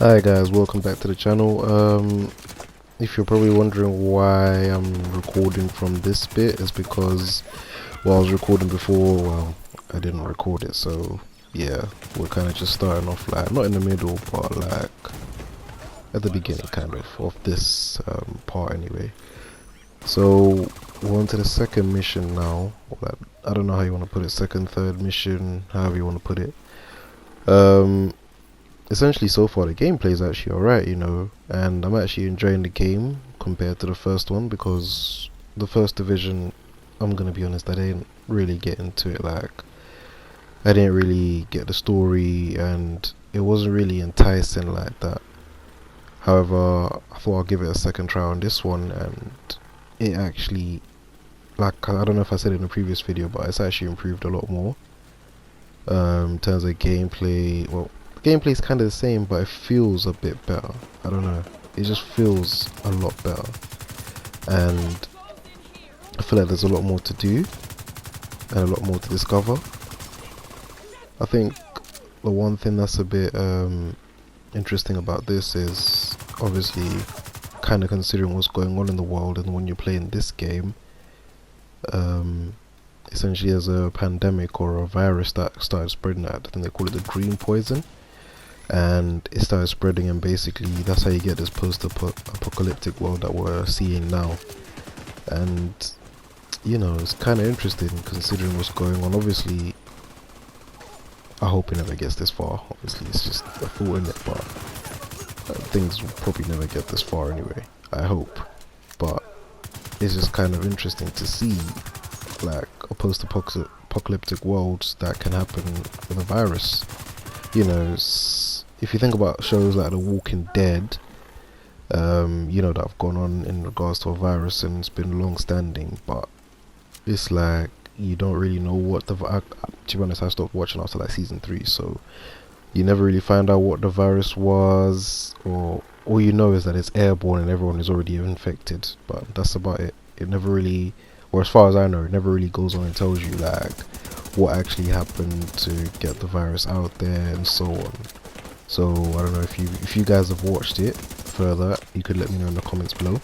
Hi guys, welcome back to the channel. If you're probably wondering why I'm recording from this bit, is because while I was recording before, well, I didn't record it, so yeah, we're kind of just starting off like, not in the middle, but like at the beginning kind of this part anyway. So we're on to the second mission now. Like, I don't know how you want to put it, second, third mission, however you want to put it. Um, Essentially so far the gameplay is actually alright, and I'm actually enjoying the game compared to the first one, because the first division, I'm gonna be honest, I didn't really get into it. Like, I didn't really get the story and it wasn't really enticing like that. However, I thought I'll give it a second try on this one, and it actually, like, I don't know if I said it in the previous video, but it's actually improved a lot more. In terms of gameplay, well, the gameplay is kind of the same, but it feels a bit better. I don't know, it just feels a lot better, and I feel like there's a lot more to do and a lot more to discover. I think the one thing that's a bit interesting about this is obviously kind of considering what's going on in the world, and when you're playing this game, um, essentially there's a pandemic or a virus that started spreading. I think they call it the green poison, and it started spreading, and basically that's how you get this post-apocalyptic world that we're seeing now. And it's kind of interesting considering what's going on. Obviously I hope it never gets this far. Obviously it's just a thought in it, but things will probably never get this far anyway, I hope. But it's just kind of interesting to see like a post-apocalyptic world that can happen with a virus. If you think about shows like The Walking Dead, that have gone on in regards to a virus, and it's been long standing, but it's like you don't really know what to be honest, I stopped watching after like season 3, so you never really find out what the virus was, or all you know is that it's airborne and everyone is already infected, but that's about it. It never really, or as far as I know, it never really goes on and tells you like what actually happened to get the virus out there and so on. So I don't know if you guys have watched it further, you could let me know in the comments below.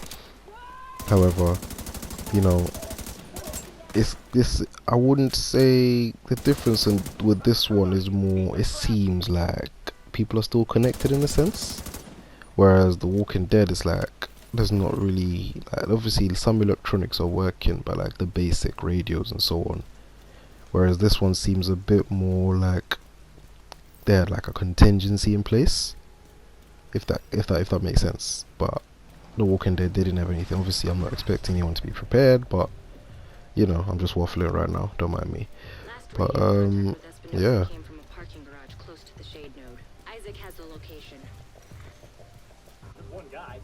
However, you know, it's this. I wouldn't say the difference with this one is more. It seems like people are still connected in a sense, whereas The Walking Dead is like there's not really, like, obviously some electronics are working, but like the basic radios and so on. Whereas this one seems a bit more like they had like a contingency in place, if that makes sense. But The Walking Dead, they didn't have anything. Obviously I'm not expecting anyone to be prepared, but I'm just waffling right now, don't mind me. But yeah. Came from a parking garage close to the shade node. Isaac has the location. One guy.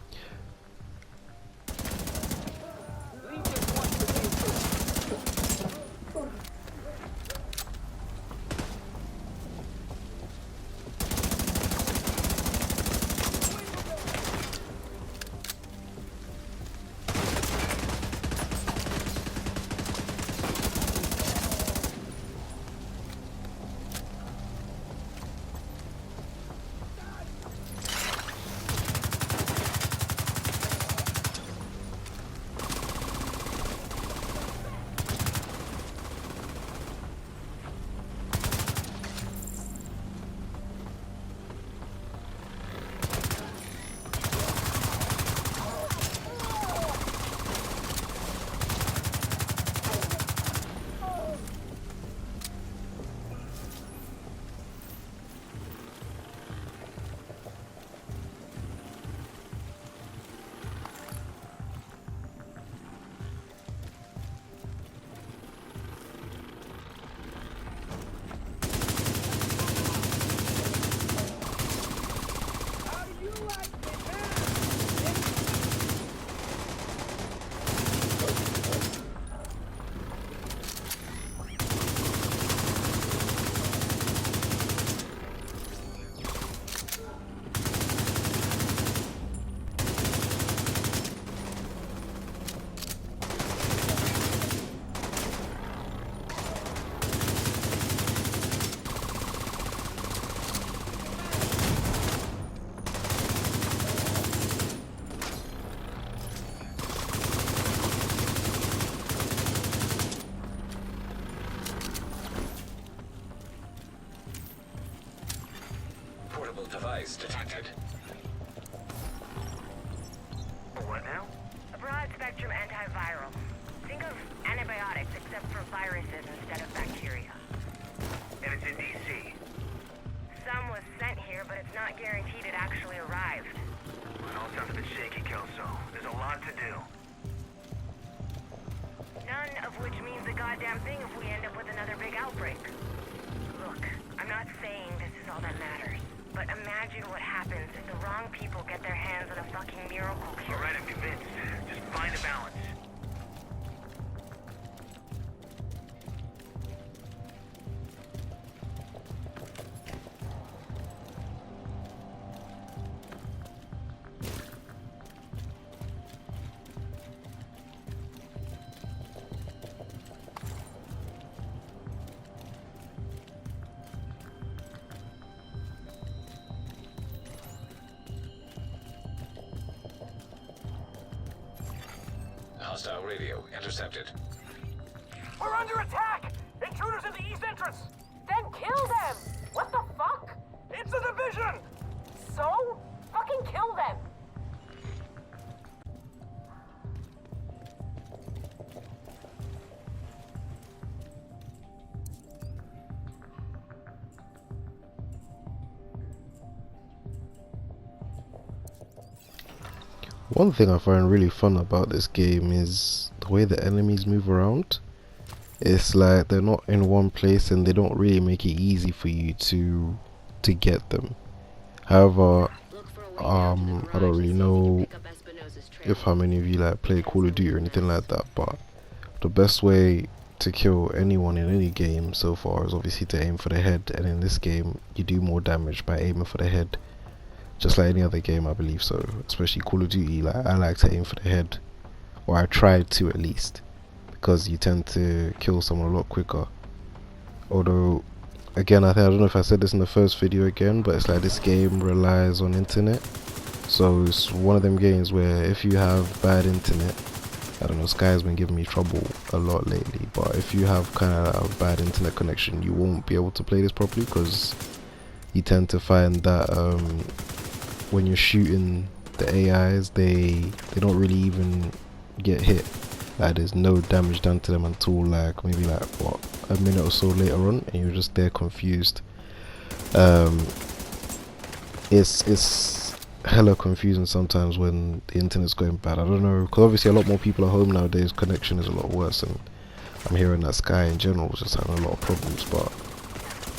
Device detected. What now? A broad-spectrum antiviral. Think of antibiotics except for viruses instead of bacteria. And it's in D.C. Some was sent here, but it's not guaranteed it actually arrived. It all sounds a bit shaky, Kelso. There's a lot to do. None of which means a goddamn thing if we end up with another big outbreak. Look, I'm not saying this is all that matters, but imagine what happens if the wrong people get their hands on a fucking miracle cure. Alright, I'm convinced. Just find a balance. Hostile radio intercepted. We're under attack! Intruders in the east entrance! Then kill them! What the fuck? It's a division! So? Fucking kill them! One thing I find really fun about this game is the way the enemies move around. It's like they're not in one place and they don't really make it easy for you to get them. However, Look for a way down to the I don't garage really and see if you know can pick up Espinosa's trail. if how many of you like play Call of Duty or anything like that, but the best way to kill anyone in any game so far is obviously to aim for the head, and in this game you do more damage by aiming for the head. Just like any other game, I believe so. Especially Call of Duty, like I like to aim for the head, or I try to at least, because you tend to kill someone a lot quicker. Although, again, I don't know if I said this in the first video again, but it's like this game relies on internet. So it's one of them games where if you have bad internet, I don't know, Sky's been giving me trouble a lot lately, but if you have kind of a bad internet connection, you won't be able to play this properly, because you tend to find that when you're shooting the AIs, they don't really even get hit. Like there's no damage done to them until like maybe like what, a minute or so later on, and you're just there confused. It's hella confusing sometimes when the internet's going bad. I don't know, because obviously a lot more people at home nowadays, connection is a lot worse, and I'm hearing that Sky in general is just having a lot of problems. But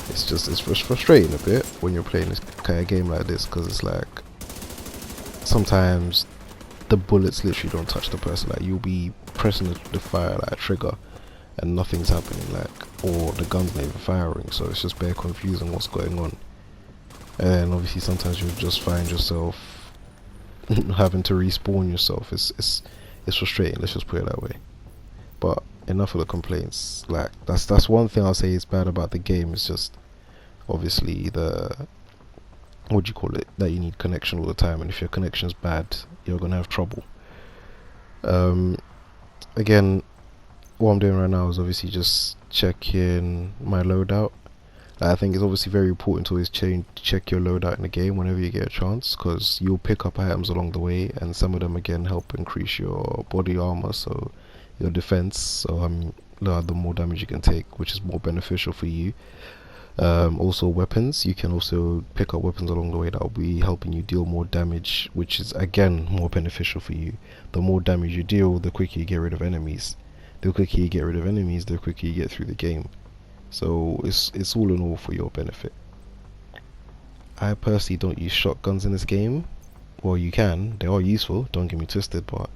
it's frustrating a bit when you're playing this kind of game like this, because it's like sometimes the bullets literally don't touch the person. Like you'll be pressing the fire like trigger and nothing's happening, like, or the gun's not even firing, so it's just very confusing what's going on. And obviously sometimes you'll just find yourself having to respawn yourself. It's frustrating, let's just put it that way. But enough of the complaints. Like that's one thing I'll say is bad about the game. It's just obviously the, what do you call it, that you need connection all the time, and if your connection's bad, you're gonna have trouble. Again, what I'm doing right now is obviously just checking my loadout. I think it's obviously very important to always check your loadout in the game whenever you get a chance, because you'll pick up items along the way, and some of them again help increase your body armor, so your defense, so the more damage you can take, which is more beneficial for you. Also weapons, you can also pick up weapons along the way that will be helping you deal more damage, which is again more beneficial for you. The more damage you deal, the quicker you get rid of enemies. The quicker you get rid of enemies, the quicker you get through the game. So it's all in all for your benefit. I personally don't use shotguns in this game. Well, you can, they are useful, don't get me twisted, but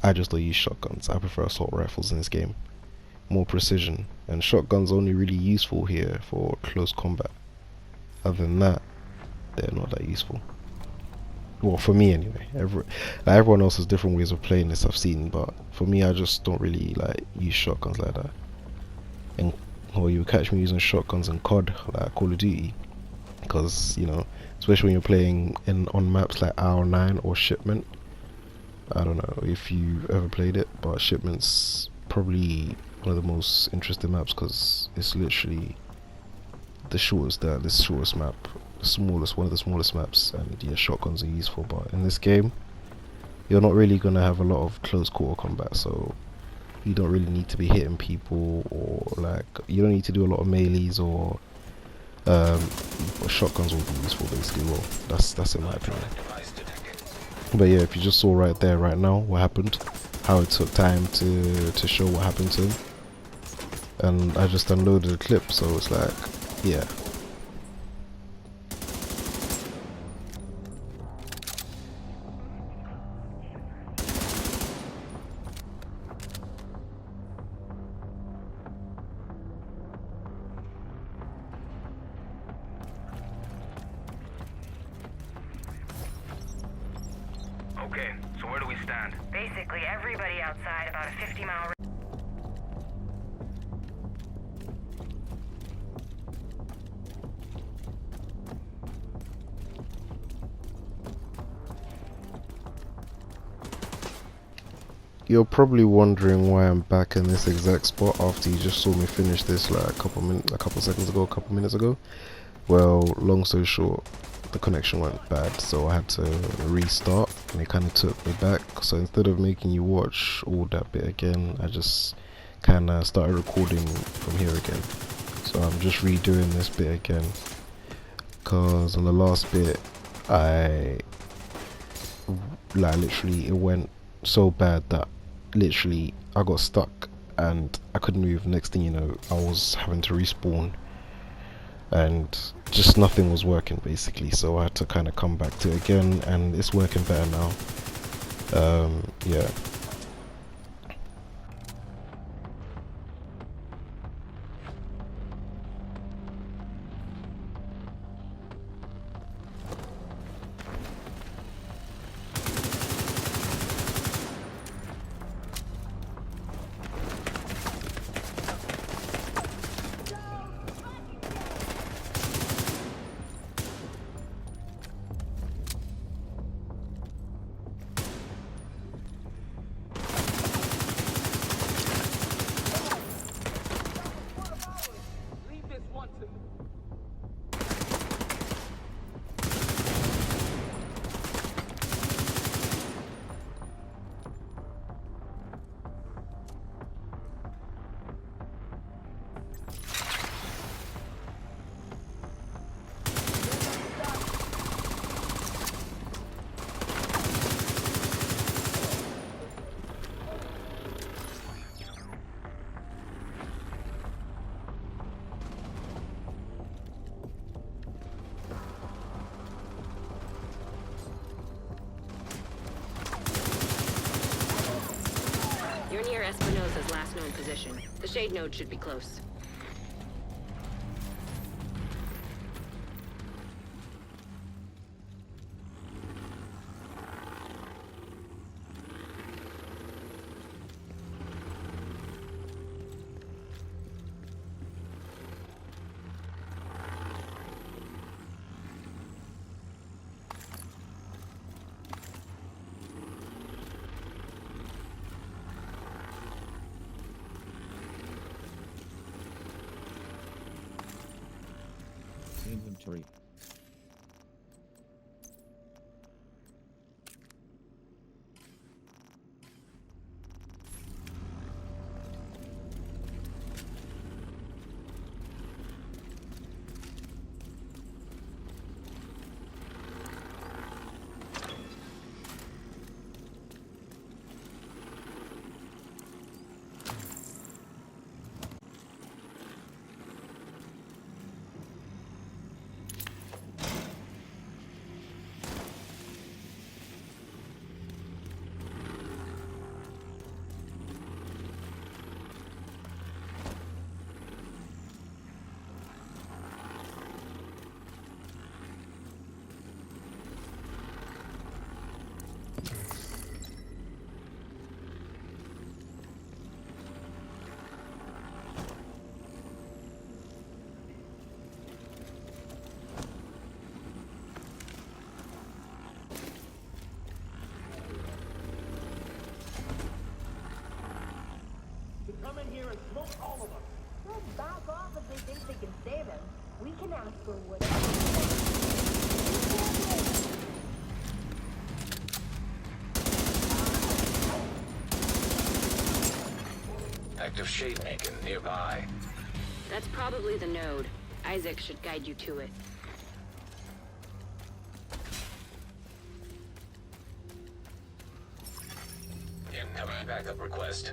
I just don't use shotguns. I prefer assault rifles in this game. More precision, and shotguns are only really useful here for close combat. Other than that, they're not that useful. Well, for me anyway. Everyone else has different ways of playing this, I've seen, but for me, I just don't really like use shotguns like that. And or you catch me using shotguns in COD, like Call of Duty, because you know, especially when you're playing on maps like R9 or Shipment. I don't know if you ever played it, but Shipment's probably one of the most interesting maps, because it's literally the shortest map. one of the smallest maps, and yeah, shotguns are useful. But in this game, you're not really gonna have a lot of close quarter combat, so you don't really need to be hitting people, or like you don't need to do a lot of melees, or shotguns will be useful basically. Well, that's in my opinion. Device detected. But yeah, if you just saw right there, right now, what happened, how it took time to show what happened to him, and I just unloaded the clip, so it's like, yeah. Okay, so where do we stand? Basically, everybody outside about a 50-mile. You're probably wondering why I'm back in this exact spot after you just saw me finish this like a couple seconds ago, a couple minutes ago. Well, long story short, the connection went bad, so I had to restart, and it kind of took me back. So instead of making you watch all that bit again, I just kind of started recording from here again. So I'm just redoing this bit again, cause on the last bit, I literally, it went so bad that literally I got stuck and I couldn't move. Next thing you know, I was having to respawn, and just nothing was working basically, so I had to kind of come back to it again, and it's working better now. Yeah. Leave this one to me. You're near Espinosa's last known position. The shade node should be close. Inventory. Come in here and smoke all of us. They'll back off if they think they can save him. We can ask for whatever. active shade beacon nearby. That's probably the node. Isaac should guide you to it. Incoming backup request.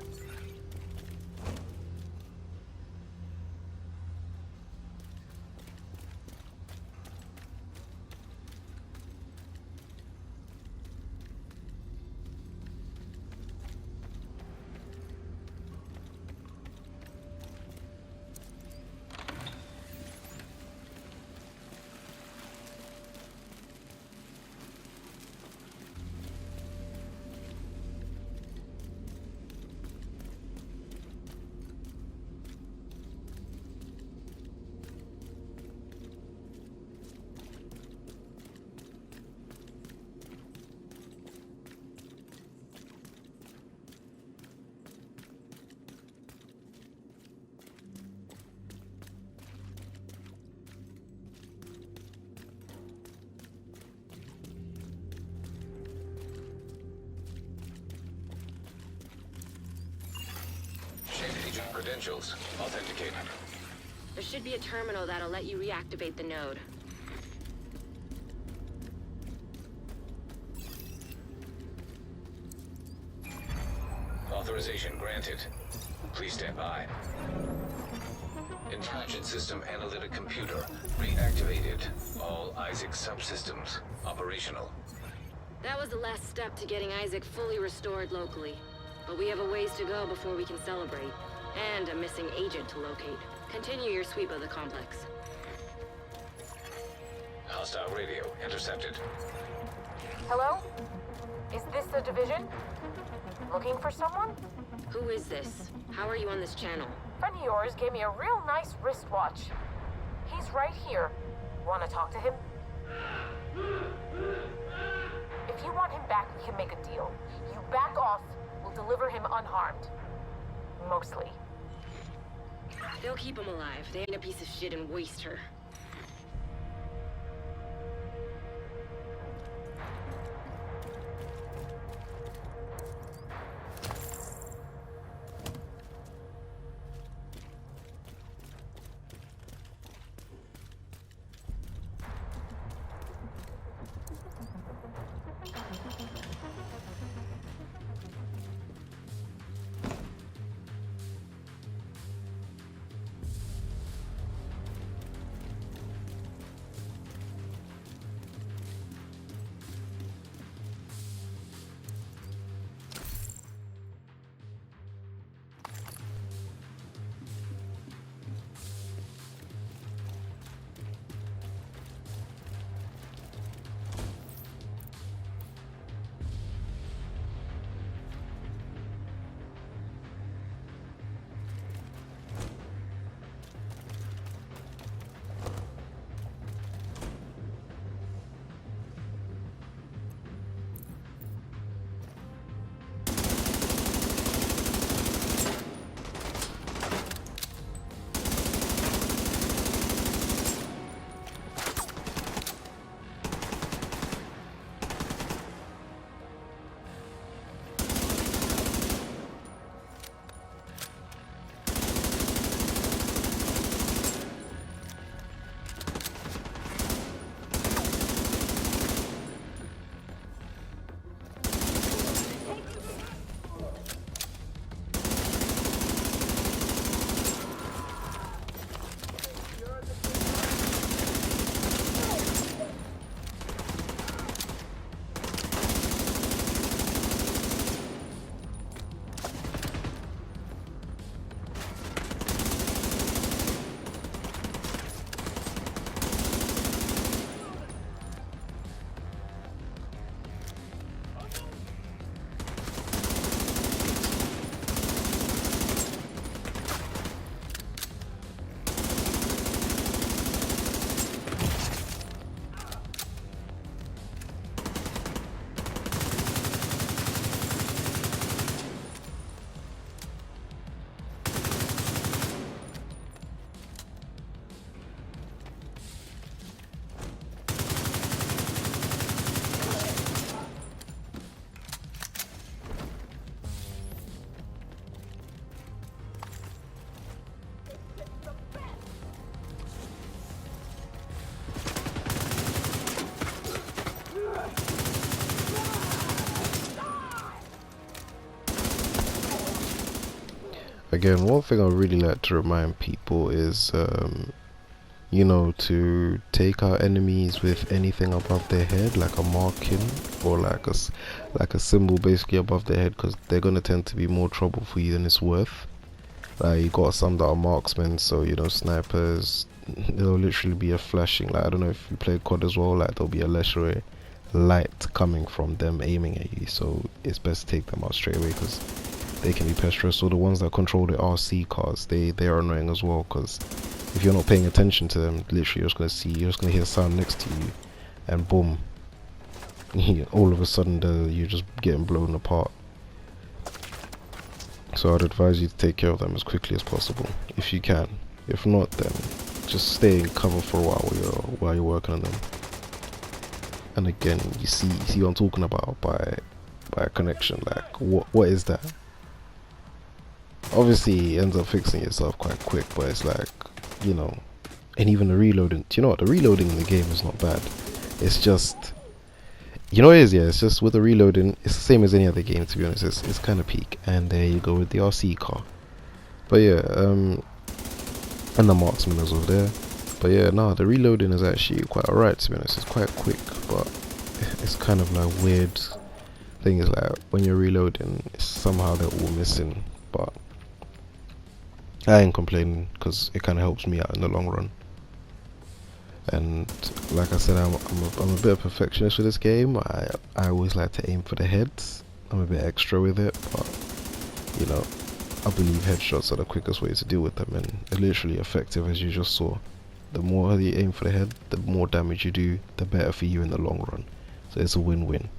Shade agent credentials authenticated. There should be a terminal that'll let you reactivate the node. Authorization granted. Please stand by. Intelligence system analytic computer reactivated. All Isaac subsystems operational. That was the last step to getting Isaac fully restored locally. But we have a ways to go before we can celebrate. And a missing agent to locate. Continue your sweep of the complex. Hostile radio intercepted. Hello? Is this the division? Looking for someone? Who is this? How are you on this channel? Friend of yours gave me a real nice wristwatch. He's right here. Want to talk to him? If you want him back, we can make a deal. You back off, we'll deliver him unharmed. Mostly. They'll keep him alive. They ain't a piece of shit and waste her. again, one thing I really like to remind people is, you know, to take out enemies with anything above their head, like a marking or like like a symbol basically above their head, because they're gonna tend to be more trouble for you than it's worth. Like you got some that are marksmen, so you know, snipers, there'll literally be a flashing, like I don't know if you play COD as well, like there'll be a lesser light coming from them aiming at you, so it's best to take them out straight away because they can be pestrous. Or the ones that control the RC cars, they are annoying as well, because if you're not paying attention to them, literally you're just gonna hear sound next to you, and boom, all of a sudden you're just getting blown apart. So I'd advise you to take care of them as quickly as possible if you can. If not, then just stay in cover for a while you're working on them. And again, you see what I'm talking about by a connection. Like what is that? Obviously, it ends up fixing itself quite quick, but it's like, you know, and even the reloading. Do you know what? The reloading in the game is not bad. It's just, you know what it is, yeah, it's just with the reloading, it's the same as any other game, to be honest. It's kind of peak. And there you go with the RC car. But yeah, and the marksman is over there. But yeah, no, the reloading is actually quite alright, to be honest. It's quite quick, but it's kind of like weird thing is like when you're reloading, somehow they're all missing. But I ain't complaining because it kind of helps me out in the long run. And like I said, I'm a bit of a perfectionist with this game. I always like to aim for the heads. I'm a bit extra with it, but you know, I believe headshots are the quickest way to deal with them, and they're literally effective, as you just saw. The more you aim for the head, the more damage you do, the better for you in the long run. So it's a win-win.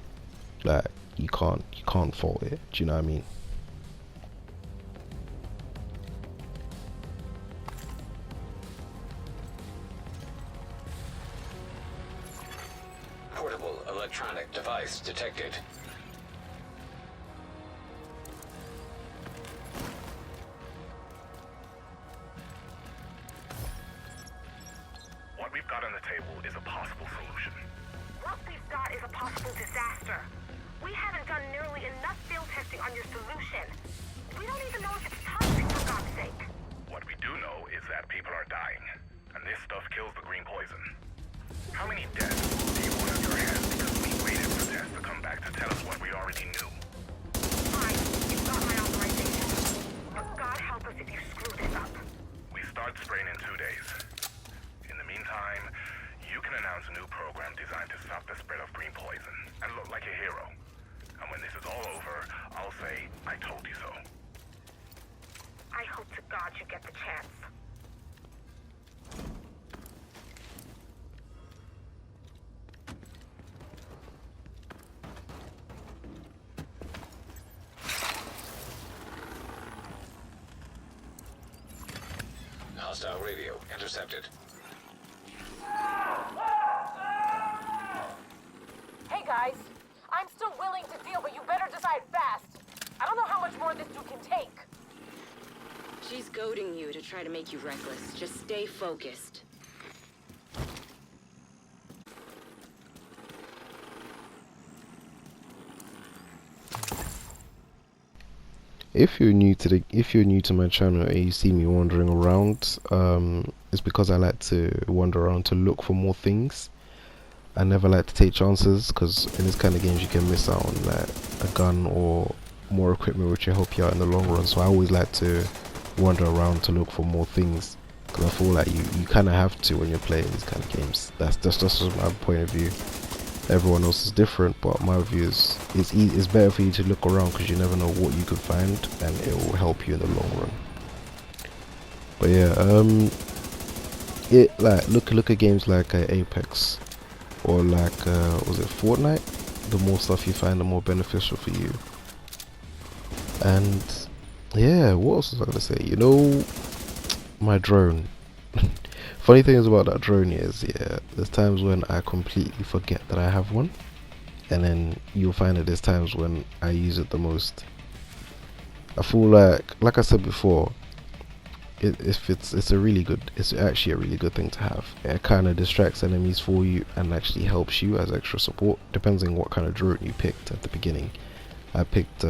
Like you can't fault it. Do you know what I mean? Portable electronic device detected. What we've got on the table is a possible solution. What we've got is a possible disaster. We haven't done nearly enough field testing on your solution. We don't even know if it's toxic, for God's sake. What we do know is that people are dying, and this stuff kills the green poison. How many deaths do you want on your hands because we waited for tests to come back to tell us what we already knew? Fine, you've got my authorization. But God help us if you screw this up. We start spraying in 2 days. In the meantime, you can announce a new program designed to stop the spread of green poison and look like a hero. And when this is all over, I'll say, I told you so. I hope to God you get the chance. Hostile radio intercepted. Hey guys, I'm still willing to deal, but you better decide fast. I don't know how much more this dude can take. She's goading you to try to make you reckless. Just stay focused. If you're new to my channel and you see me wandering around, it's because I like to wander around to look for more things. I never like to take chances, because in this kind of games you can miss out on like a gun or more equipment which will help you out in the long run. So I always like to wander around to look for more things, because I feel like you kind of have to when you're playing these kind of games. That's just my point of view. Everyone else is different, but my view is it's better for you to look around, because you never know what you could find, and it will help you in the long run. But yeah, look at games like Apex, or like was it Fortnite? The more stuff you find, the more beneficial for you. And yeah, what else was I gonna say? You know, my drone. Funny thing is about that drone is, yeah, there's times when I completely forget that I have one, and then you'll find that there's times when I use it the most. I feel like I said before, it's actually a really good thing to have. It kind of distracts enemies for you and actually helps you as extra support, depending on what kind of drone you picked at the beginning. I picked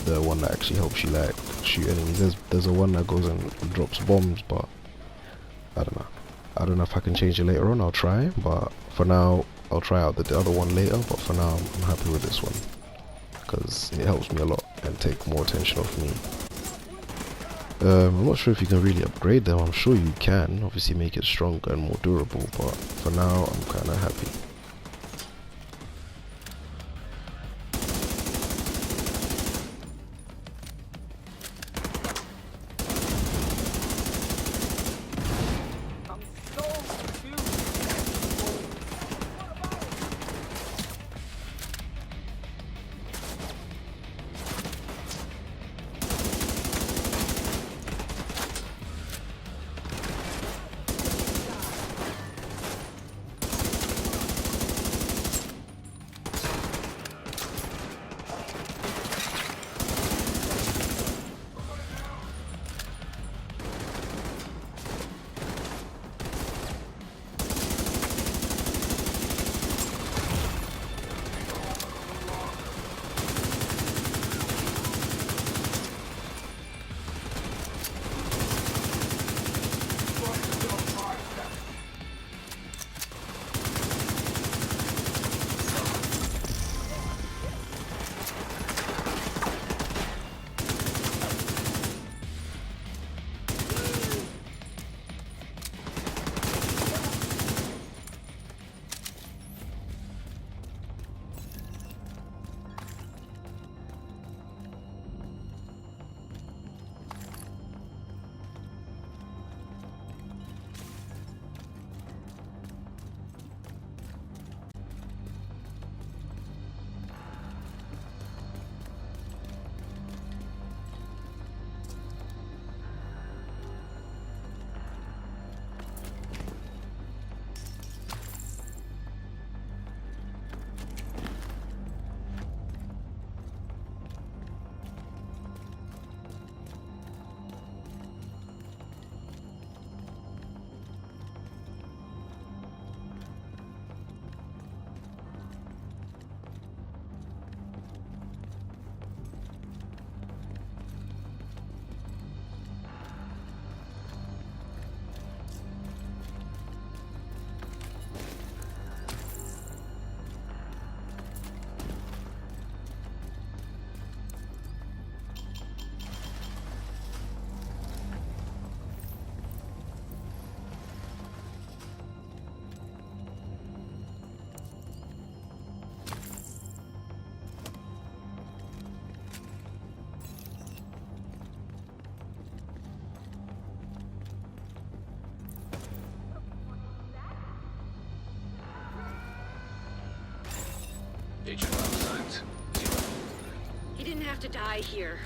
the one that actually helps you like shoot enemies. There's a one that goes and drops bombs, but I don't know. I don't know if I can change it later on. I'll try, but for now I'll try out the other one later. But for now I'm happy with this one because it helps me a lot and take more attention off me. I'm not sure if you can really upgrade them. I'm sure you can, obviously make it stronger and more durable, but for now I'm kind of happy. Agent vital signs 0. He didn't have to die here.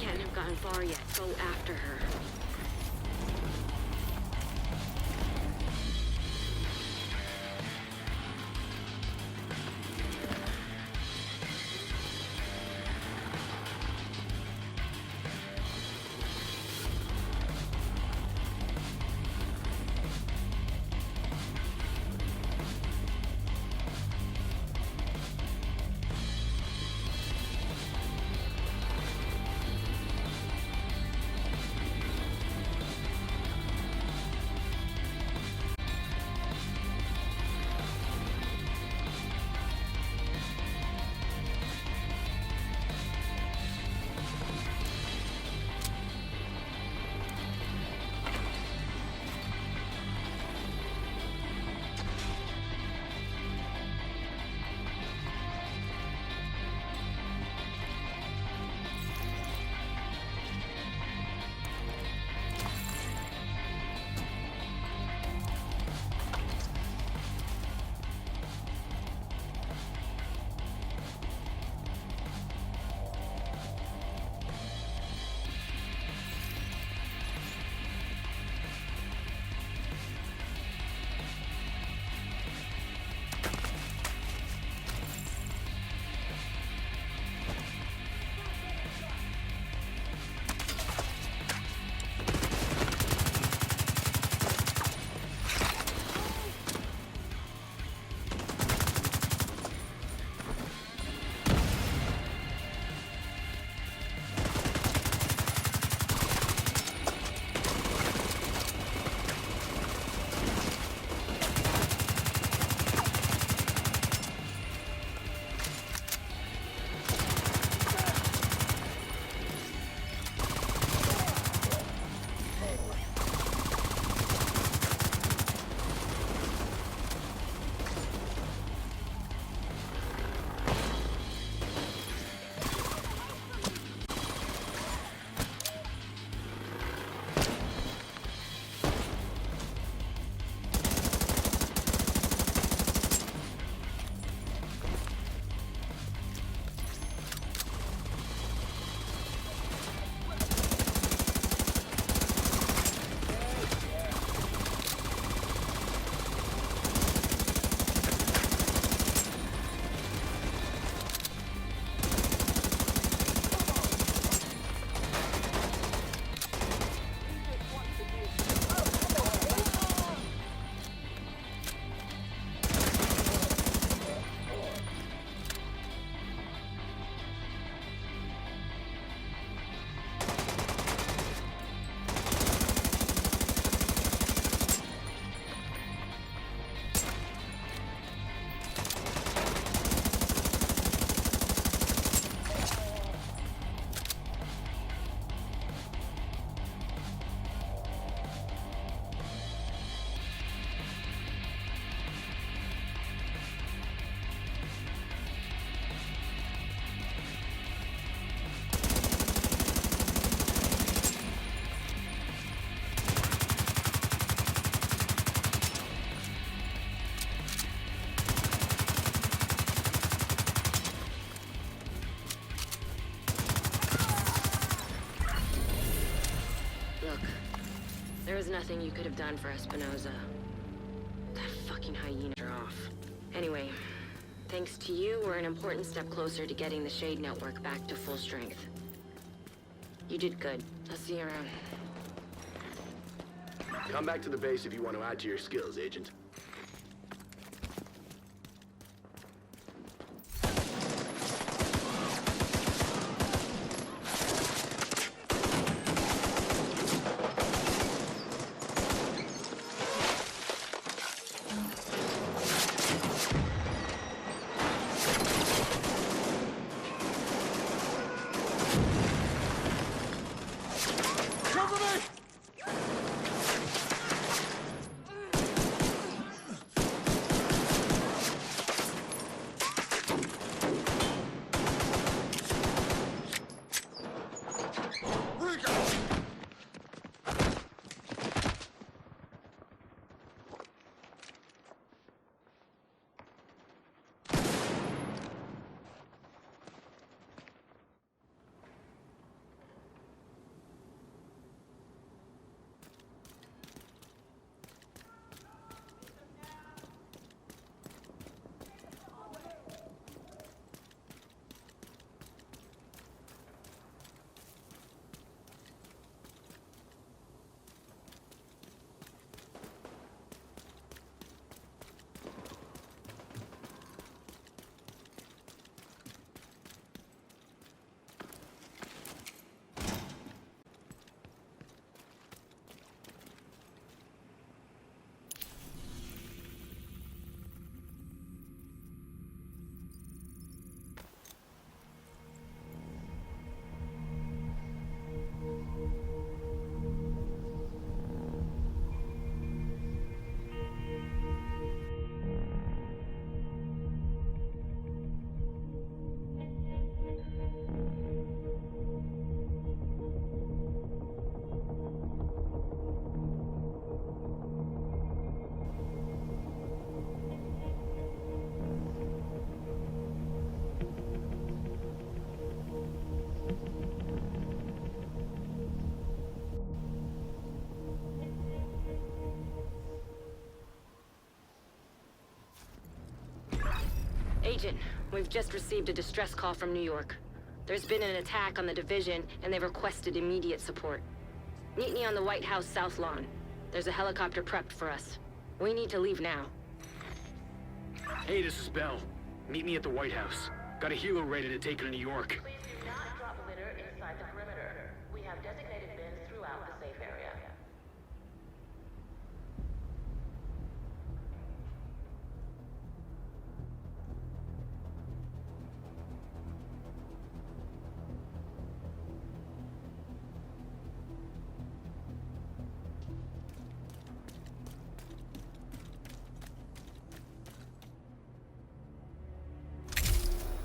Can't have gotten far yet. Go after her. was nothing you could have done for Espinoza. That fucking hyena are off. Anyway, thanks to you, we're an important step closer to getting the Shade Network back to full strength. You did good. I'll see you around. Come back to the base if you want to add to your skills, Agent. Agent, we've just received a distress call from New York. There's been an attack on the division, and they've requested immediate support. Meet me on the White House South Lawn. There's a helicopter prepped for us. We need to leave now. Hey, this is Bell. Meet me at the White House. Got a helo ready to take her to New York. Please do not drop litter inside the perimeter. We have designated bins throughout the safe area.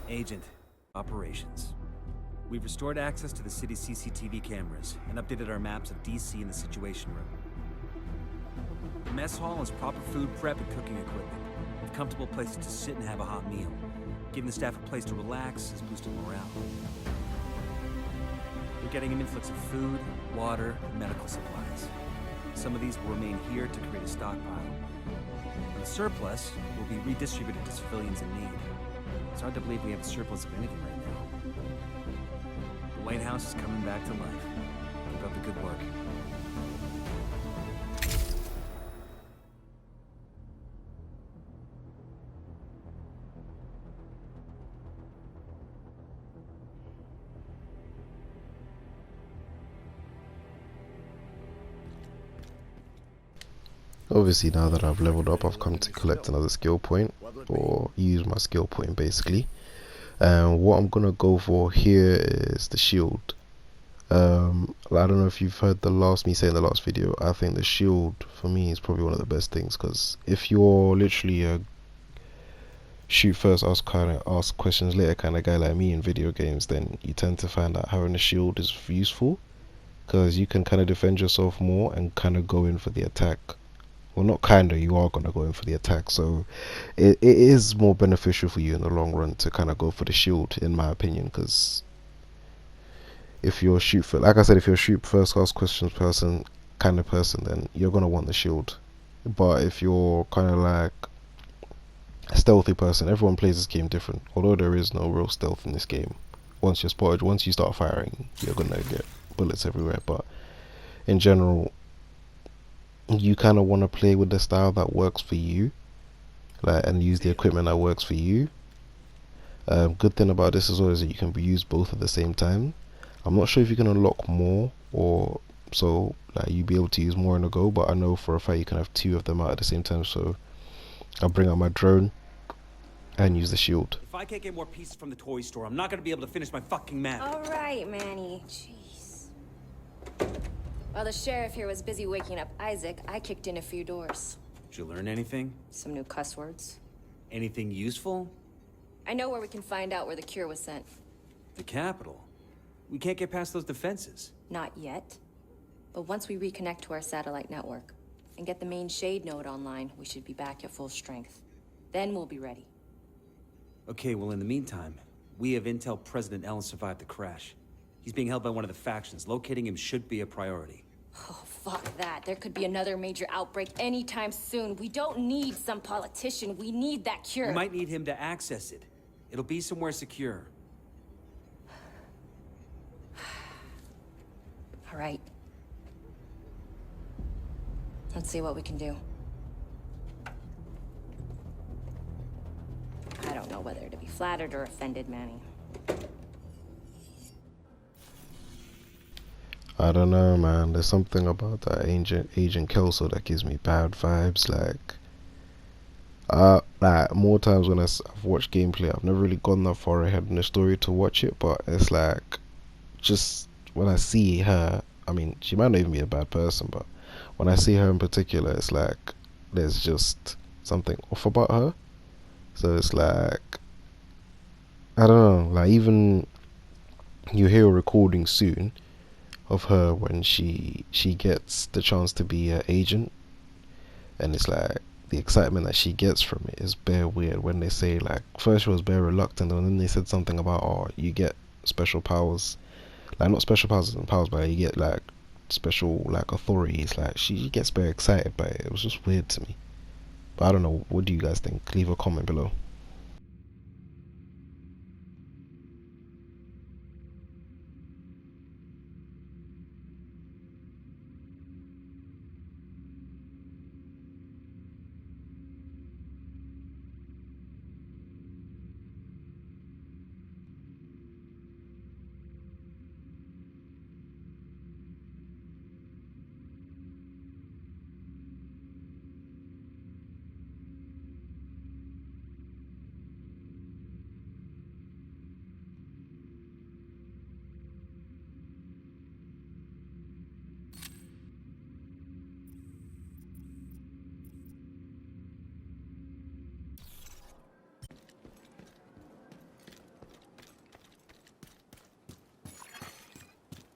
Agent, operations. We've restored access to the city's CCTV cameras and updated our maps of DC and the Situation Room. The mess hall has proper food prep and cooking equipment, with comfortable places to sit and have a hot meal. Giving the staff a place to relax has boosted morale. We're getting an influx of food, water, and medical supplies. Some of these will remain here to create a stockpile. And the surplus will be redistributed to civilians in need. It's hard to believe we have a surplus of anything right now. The White House is coming back to life. Keep up the good work. Obviously, now that I've leveled up, I've come to collect another skill point, or use my skill point basically. And what I'm gonna go for here is the shield. I don't know if you've heard me say in the last video, I think the shield for me is probably one of the best things, because if you're literally a shoot first, ask questions later kind of guy like me in video games, then you tend to find that having a shield is useful, because you can kind of defend yourself more and kind of go in for the attack. Well, not kinda, you are gonna go in for the attack, so it is more beneficial for you in the long run to kind of go for the shield, in my opinion, because if you're like I said, if you're a shoot first, ask questions person, kind of person, then you're gonna want the shield. But if you're kind of like a stealthy person, everyone plays this game different. Although there is no real stealth in this game. Once you're spotted, once you start firing, you're gonna get bullets everywhere. But in general, you kind of want to play with the style that works for you, like, and use the equipment that works for you. Good thing about this as well is that you can use both at the same time. I'm not sure if you can unlock more, or so like you'll be able to use more in a go, but I know for a fact you can have 2 of them out at the same time. So I'll bring out my drone and use the shield. If I can't get more pieces from the toy store, I'm not gonna be able to finish my fucking map. All right, Manny. Jeez. While the sheriff here was busy waking up Isaac, I kicked in a few doors. Did you learn anything? Some new cuss words. Anything useful? I know where we can find out where the cure was sent. The capital. We can't get past those defenses. Not yet. But once we reconnect to our satellite network and get the main Shade node online, we should be back at full strength. Then we'll be ready. Okay, well in the meantime, we have intel President Allen survived the crash. He's being held by one of the factions. Locating him should be a priority. Oh, fuck that. There could be another major outbreak anytime soon. We don't need some politician. We need that cure. We might need him to access it. It'll be somewhere secure. All right. Let's see what we can do. I don't know whether to be flattered or offended, Manny. I don't know, man. There's something about that Agent Kelso that gives me bad vibes. Like more times when I've watched gameplay, I've never really gone that far ahead in the story to watch it, but it's like, just when I see her, I mean, she might not even be a bad person, but when I see her in particular, it's like there's just something off about her. So it's like, I don't know, like even you hear a recording soon of her when she gets the chance to be an agent, and it's like the excitement that she gets from it is bare weird. When they say, like, first she was bare reluctant, and then they said something about, oh, you get special powers, like not special powers and powers, but you get like special like authorities. Like she gets very excited by it. It was just weird to me. But I don't know, what do you guys think? Leave a comment below.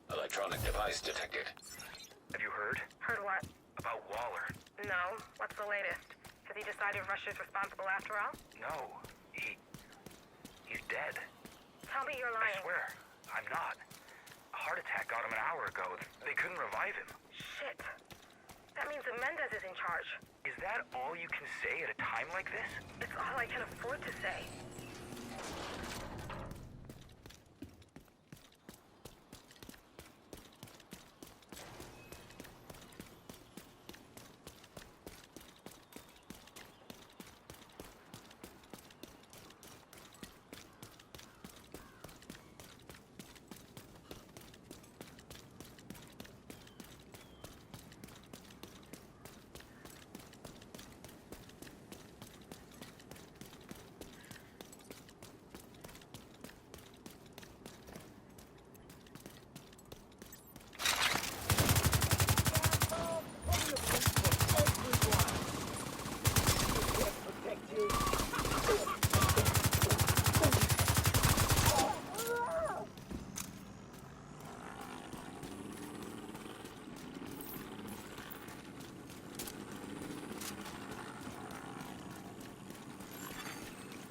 Electronic device detected. Have you heard? Heard what? About Waller? No. What's the latest? Has he decided Russia's responsible after all? No. He's dead. Tell me you're I lying. swear. I'm not. A heart attack got him an hour ago. They couldn't revive him. Shit. That means that Mendez is in charge. Is that all you can say at a time like this? It's all I can afford to say.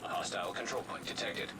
Hostile control point detected.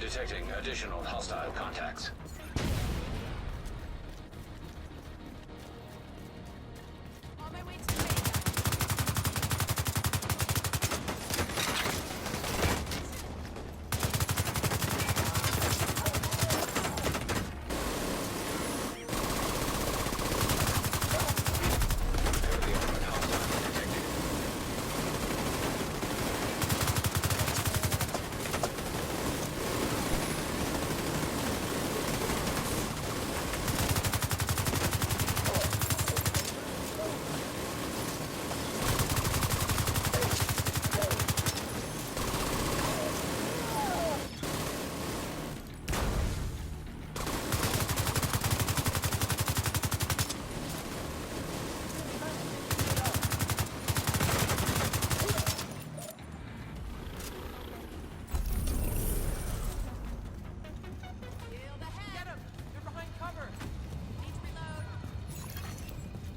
Detecting additional hostile contacts. On my way to the Heavily armored hostile detected.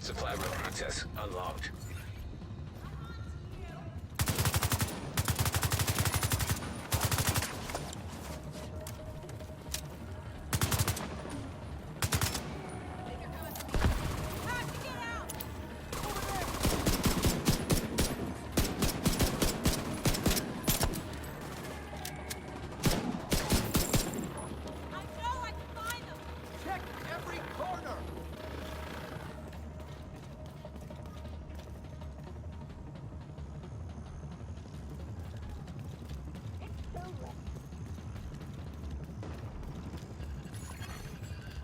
Supply room access unlocked.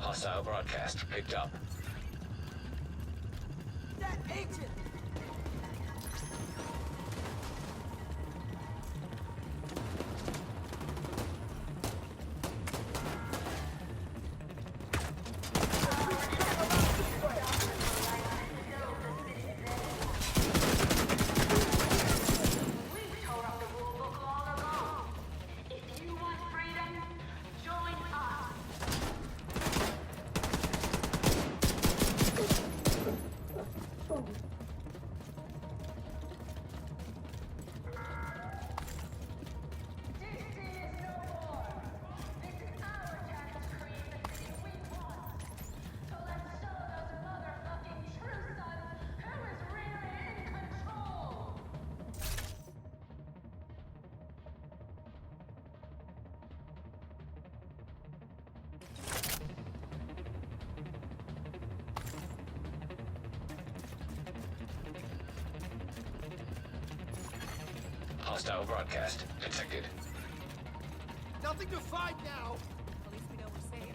Hostile broadcast picked up. That agent! Hostile broadcast detected. Nothing to fight now! At least we know we're safe.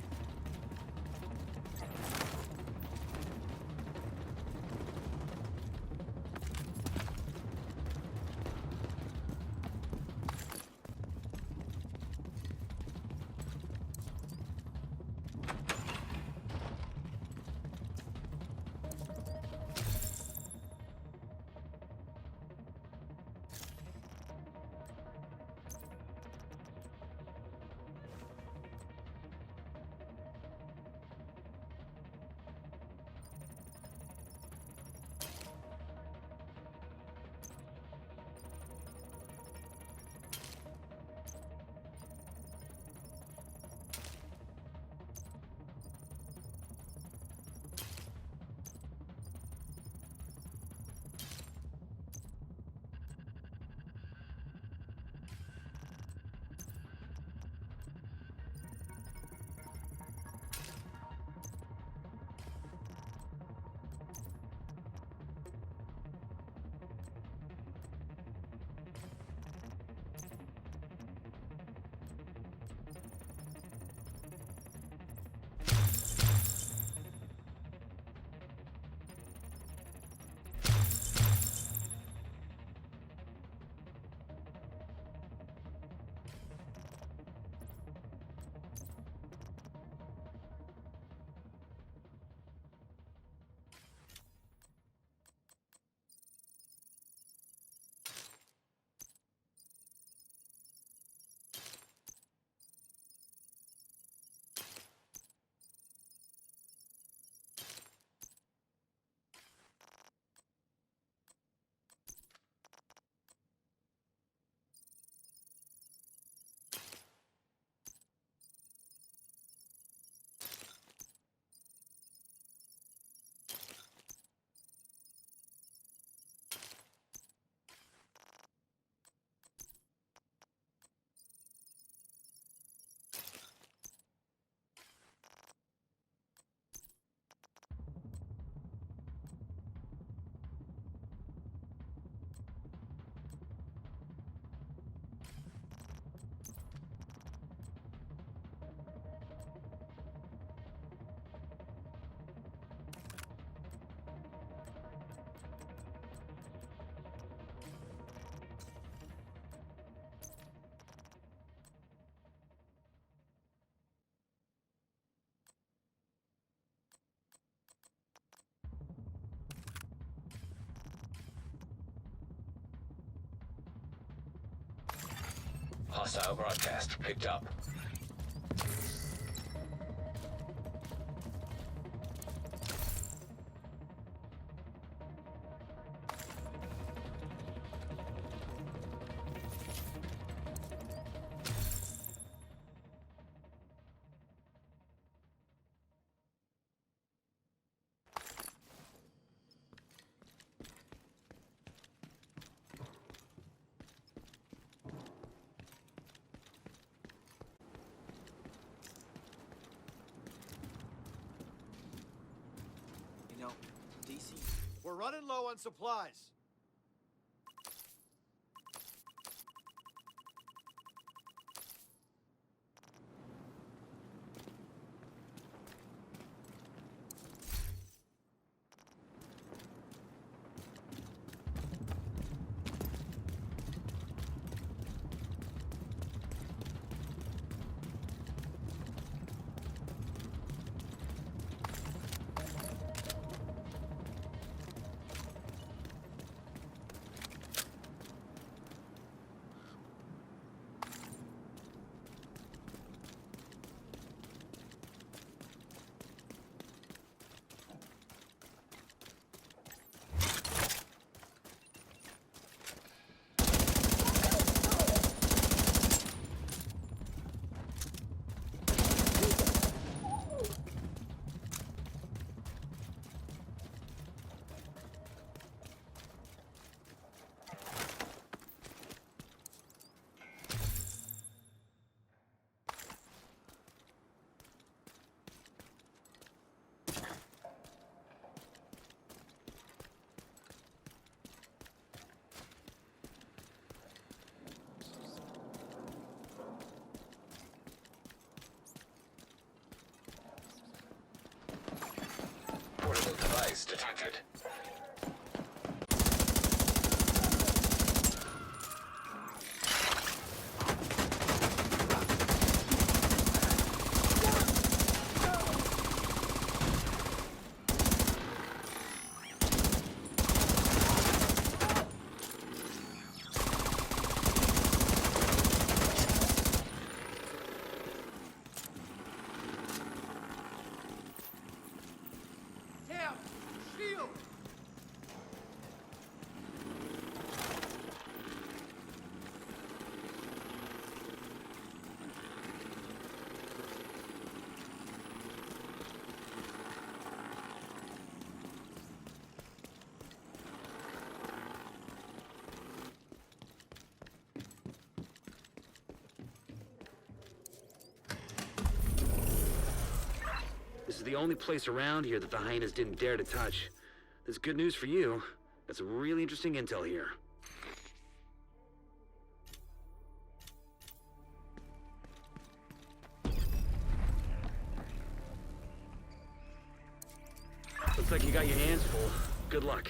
Hostile broadcast picked up. DC, we're running low on supplies. Portable device detected. This is the only place around here that the hyenas didn't dare to touch. That's good news for you. That's some really interesting intel here. Looks like you got your hands full. Good luck.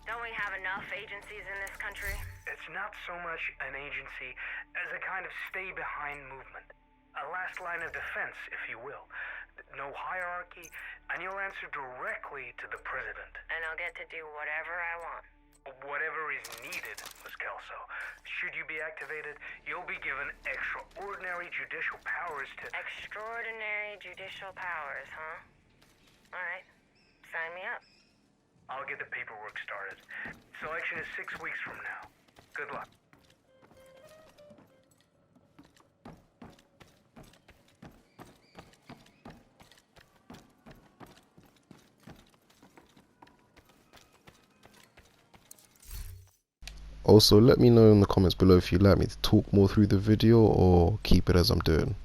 Don't we have enough agencies in this country? It's not so much an agency as a kind of stay-behind movement. A last line of defense, if you will. No hierarchy, and you'll answer directly to the president. And I'll get to do whatever I want. Whatever is needed, Ms. Kelso. Should you be activated, you'll be given extraordinary judicial powers to... Extraordinary judicial powers, huh? Alright. Sign me up. I'll get the paperwork started. Selection is 6 weeks from now. Good luck. Also, let me know in the comments below if you'd like me to talk more through the video or keep it as I'm doing.